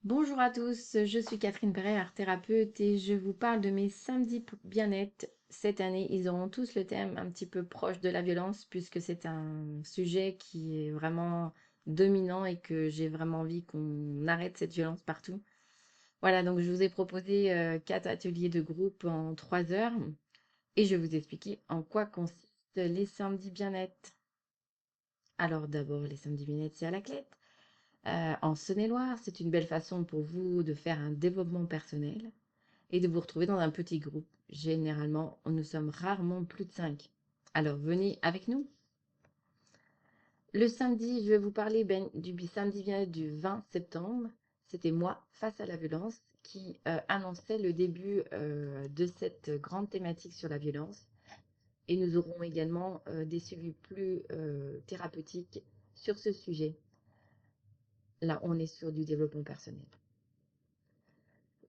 Bonjour à tous, je suis Catherine Perret, art thérapeute et je vous parle de mes samedis bien-être. Cette année, ils auront tous le thème un petit peu proche de la violence puisque c'est un sujet qui est vraiment dominant et que j'ai vraiment envie qu'on arrête cette violence partout. Voilà, donc je vous ai proposé 4 ateliers de groupe en 3 heures et je vais vous expliquer en quoi consistent les samedis bien-être. Alors d'abord, les samedis bien-être, c'est à la clé. En Saône-et-Loire, c'est une belle façon pour vous de faire un développement personnel et de vous retrouver dans un petit groupe. Généralement, nous sommes rarement plus de 5. Alors venez avec nous. Le samedi, je vais vous parler du samedi bien du 20 septembre. C'était moi, face à la violence, qui annonçait le début de cette grande thématique sur la violence. Et nous aurons également des suivis plus thérapeutiques sur ce sujet. Là, on est sur du développement personnel.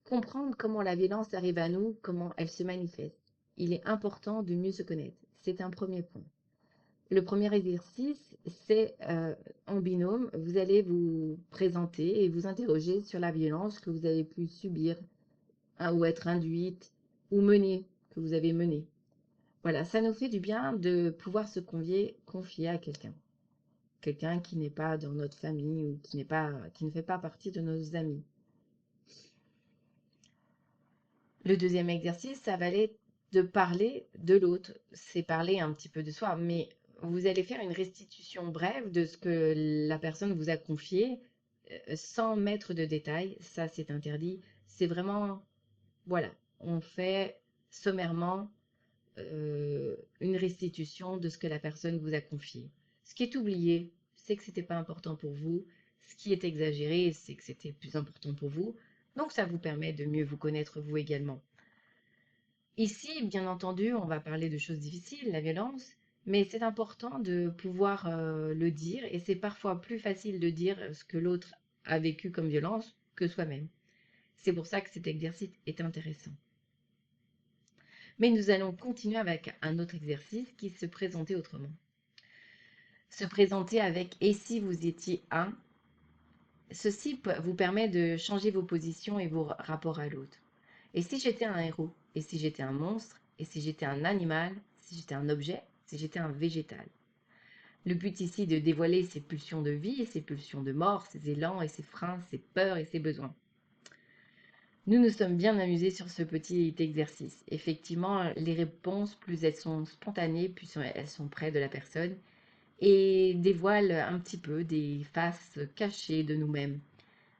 Comprendre comment la violence arrive à nous, comment elle se manifeste. Il est important de mieux se connaître. C'est un premier point. Le premier exercice, c'est en binôme. Vous allez vous présenter et vous interroger sur la violence que vous avez pu subir ou être induite ou mener, que vous avez menée. Voilà, ça nous fait du bien de pouvoir se confier à quelqu'un. Quelqu'un qui n'est pas dans notre famille ou qui ne fait pas partie de nos amis. Le deuxième exercice, ça va être de parler de l'autre. C'est parler un petit peu de soi, mais vous allez faire une restitution brève de ce que la personne vous a confié, sans mettre de détails. Ça, c'est interdit. C'est vraiment, voilà, on fait sommairement une restitution de ce que la personne vous a confié. Ce qui est oublié, c'est que c'était pas important pour vous. Ce qui est exagéré, c'est que c'était plus important pour vous. Donc, ça vous permet de mieux vous connaître vous également. Ici, bien entendu, on va parler de choses difficiles, la violence, mais c'est important de pouvoir le dire et c'est parfois plus facile de dire ce que l'autre a vécu comme violence que soi-même. C'est pour ça que cet exercice est intéressant. Mais nous allons continuer avec un autre exercice qui se présentait autrement. Se présenter avec "et si vous étiez un". Ceci vous permet de changer vos positions et vos rapports à l'autre. Et si j'étais un héros? Et si j'étais un monstre? Et si j'étais un animal? Si j'étais un objet? Si j'étais un végétal? Le but ici est de dévoiler ses pulsions de vie, ses pulsions de mort, ses élans et ses freins, ses peurs et ses besoins. Nous nous sommes bien amusés sur ce petit exercice. Effectivement, les réponses, plus elles sont spontanées, plus elles sont près de la personne et dévoilent un petit peu des faces cachées de nous-mêmes.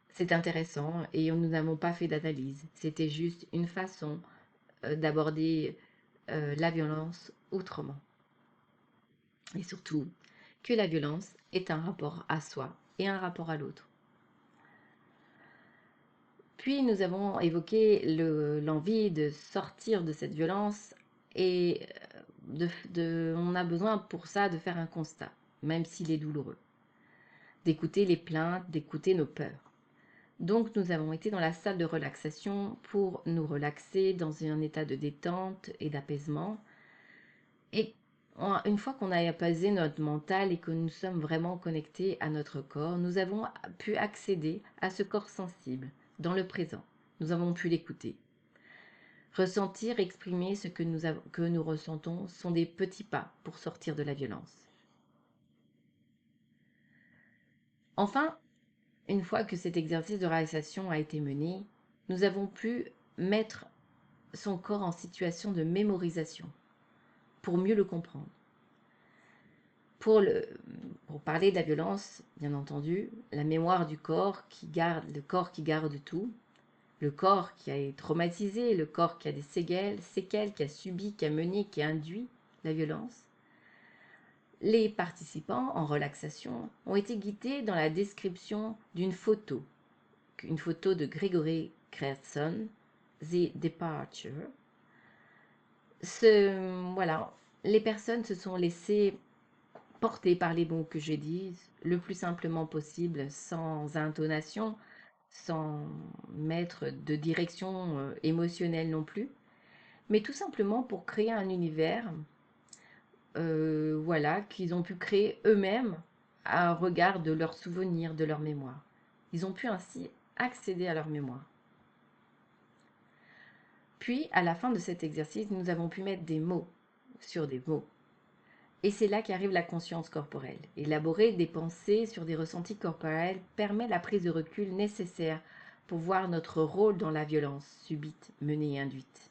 C'est intéressant et nous n'avons pas fait d'analyse. C'était juste une façon d'aborder la violence autrement. Et surtout, que la violence est un rapport à soi et un rapport à l'autre. Puis nous avons évoqué l'envie de sortir de cette violence et on a besoin pour ça de faire un constat, même s'il est douloureux, d'écouter les plaintes, d'écouter nos peurs. Donc nous avons été dans la salle de relaxation pour nous relaxer dans un état de détente et d'apaisement. Et une fois qu'on a apaisé notre mental et que nous sommes vraiment connectés à notre corps, nous avons pu accéder à ce corps sensible, dans le présent. Nous avons pu l'écouter. Ressentir, exprimer ce que nous ressentons sont des petits pas pour sortir de la violence. Enfin, une fois que cet exercice de relaxation a été mené, nous avons pu mettre son corps en situation de mémorisation pour mieux le comprendre. Pour parler de la violence, bien entendu, la mémoire du corps le corps qui garde tout, le corps qui a été traumatisé, le corps qui a des séquelles, qui a subi, qui a mené, qui a induit la violence. Les participants en relaxation ont été guidés dans la description d'une photo, une photo de Gregory Crewdson, The Departure. Voilà, les personnes se sont laissées porter par les mots que je dis le plus simplement possible, sans intonation, sans mettre de direction émotionnelle non plus, mais tout simplement pour créer un univers, voilà, qu'ils ont pu créer eux-mêmes à regard de leurs souvenirs, de leur mémoire. Ils ont pu ainsi accéder à leur mémoire. Puis, à la fin de cet exercice, nous avons pu mettre des mots sur des mots. Et c'est là qu'arrive la conscience corporelle. Élaborer des pensées sur des ressentis corporels permet la prise de recul nécessaire pour voir notre rôle dans la violence subite, menée et induite.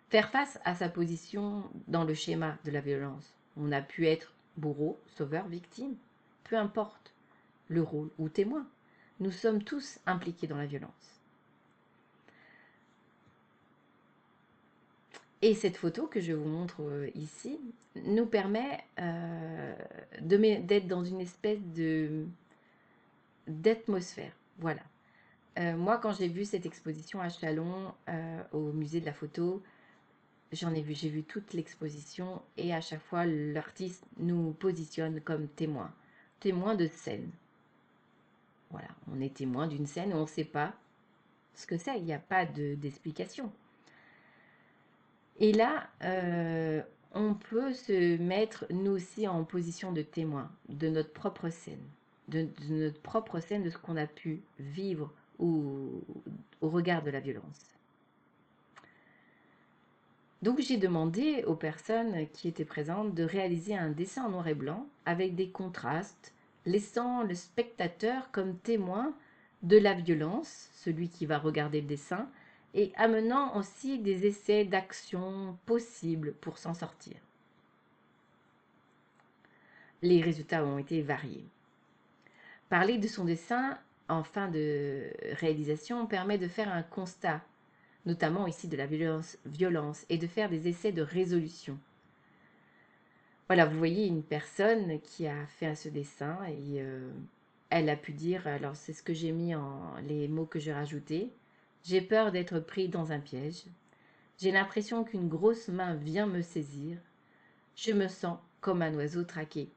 Faire face à sa position dans le schéma de la violence. On a pu être bourreau, sauveur, victime, peu importe le rôle ou témoin. Nous sommes tous impliqués dans la violence. Et cette photo que je vous montre ici nous permet d'être dans une espèce d'atmosphère. Voilà. Moi, quand j'ai vu cette exposition à Chalon, au musée de la photo, j'ai vu toute l'exposition et à chaque fois, l'artiste nous positionne comme témoin de scène. Voilà, on est témoin d'une scène et on ne sait pas ce que c'est, il n'y a pas d'explication. Et là, on peut se mettre, nous aussi, en position de témoin de notre propre scène, de notre propre scène, de ce qu'on a pu vivre au regard de la violence. Donc j'ai demandé aux personnes qui étaient présentes de réaliser un dessin en noir et blanc avec des contrastes, laissant le spectateur comme témoin de la violence, celui qui va regarder le dessin, et amenant aussi des essais d'action possibles pour s'en sortir. Les résultats ont été variés. Parler de son dessin en fin de réalisation permet de faire un constat, notamment ici de la violence, et de faire des essais de résolution. Voilà, vous voyez une personne qui a fait ce dessin et elle a pu dire, alors c'est ce que j'ai mis les mots que j'ai rajoutés, j'ai peur d'être pris dans un piège, j'ai l'impression qu'une grosse main vient me saisir, je me sens comme un oiseau traqué.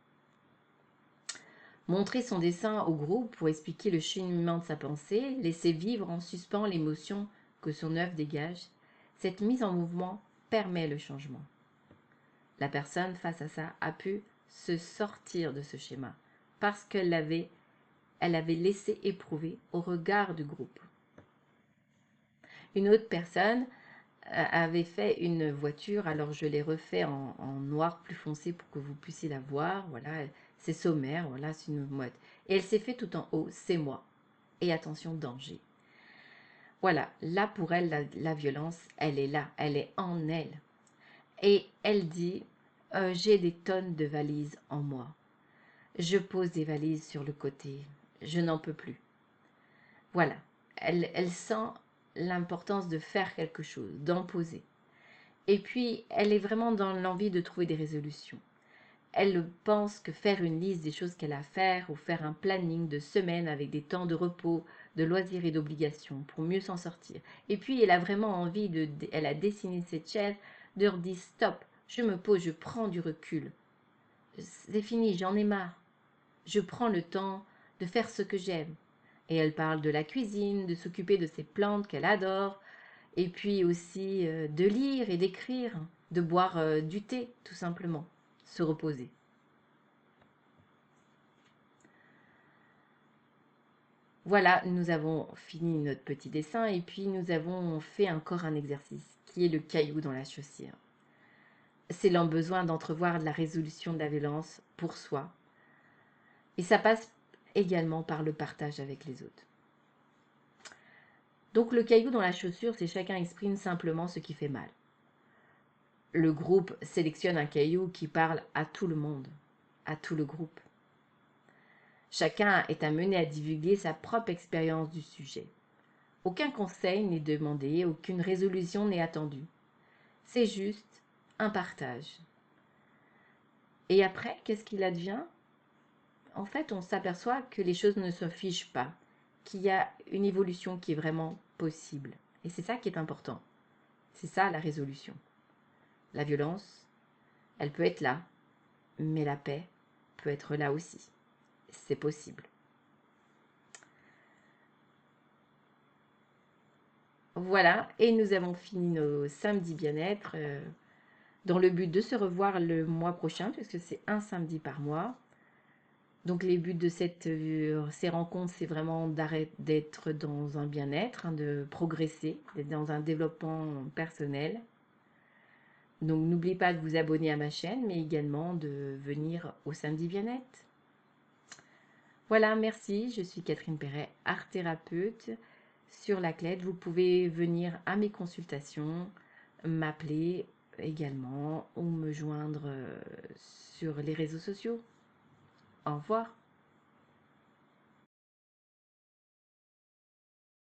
Montrer son dessin au groupe pour expliquer le cheminement de sa pensée, laisser vivre en suspens l'émotion que son œuvre dégage, cette mise en mouvement permet le changement. La personne face à ça a pu se sortir de ce schéma parce qu'elle avait laissé éprouver au regard du groupe. Une autre personne avait fait une voiture, alors je l'ai refait en noir plus foncé pour que vous puissiez la voir. Voilà, c'est sommaire, voilà, c'est une mode. Et elle s'est fait tout en haut, c'est moi. Et attention, danger. Voilà, là pour elle, la violence, elle est là, elle est en elle. Et elle dit, j'ai des tonnes de valises en moi. Je pose des valises sur le côté, je n'en peux plus. Voilà, elle sent l'importance de faire quelque chose, d'en poser. Et puis, elle est vraiment dans l'envie de trouver des résolutions. Elle pense que faire une liste des choses qu'elle a à faire ou faire un planning de semaine avec des temps de repos, de loisirs et d'obligations pour mieux s'en sortir. Et puis, elle a vraiment envie elle a dessiné cette chaise, de dire stop, je me pose, je prends du recul. C'est fini, j'en ai marre. Je prends le temps de faire ce que j'aime. Et elle parle de la cuisine, de s'occuper de ses plantes qu'elle adore, et puis aussi de lire et d'écrire, de boire du thé, tout simplement, se reposer. Voilà, nous avons fini notre petit dessin et puis nous avons fait encore un exercice qui est le caillou dans la chaussure. C'est l'en besoin d'entrevoir de la résolution de la violence pour soi. Et ça passe également par le partage avec les autres. Donc le caillou dans la chaussure, c'est chacun exprime simplement ce qui fait mal. Le groupe sélectionne un caillou qui parle à tout le monde, à tout le groupe. Chacun est amené à divulguer sa propre expérience du sujet. Aucun conseil n'est demandé, aucune résolution n'est attendue. C'est juste un partage. Et après, qu'est-ce qu'il advient? En fait, on s'aperçoit que les choses ne se fichent pas, qu'il y a une évolution qui est vraiment possible. Et c'est ça qui est important. C'est ça la résolution. La violence, elle peut être là, mais la paix peut être là aussi. C'est possible. Voilà, et nous avons fini nos samedis bien-être dans le but de se revoir le mois prochain, puisque c'est un samedi par mois. Donc les buts de ces rencontres, c'est vraiment d'être dans un bien-être, hein, de progresser, d'être dans un développement personnel. Donc n'oubliez pas de vous abonner à ma chaîne, mais également de venir au samedi bien-être. Voilà, merci. Je suis Catherine Perret, art thérapeute sur la CLED. Vous pouvez venir à mes consultations, m'appeler également ou me joindre sur les réseaux sociaux. Au revoir.